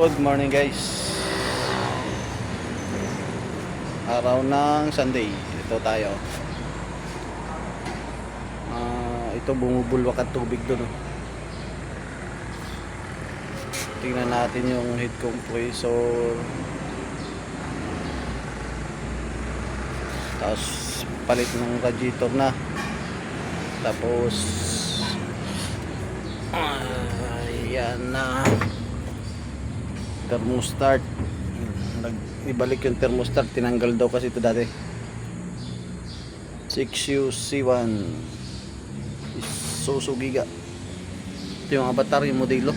Good morning guys. Araw ng Sunday. Ito tayo. Ito bumubulwak ang tubig doon. Tingnan natin yung heat compressor. Tapos palit ng radiator na. Tapos ayan na. Thermostat. Ibalik yung thermostat, tinanggal daw kasi ito dati. 6UC1 Isuzu Giga. Ito yung avatar, yung modelo.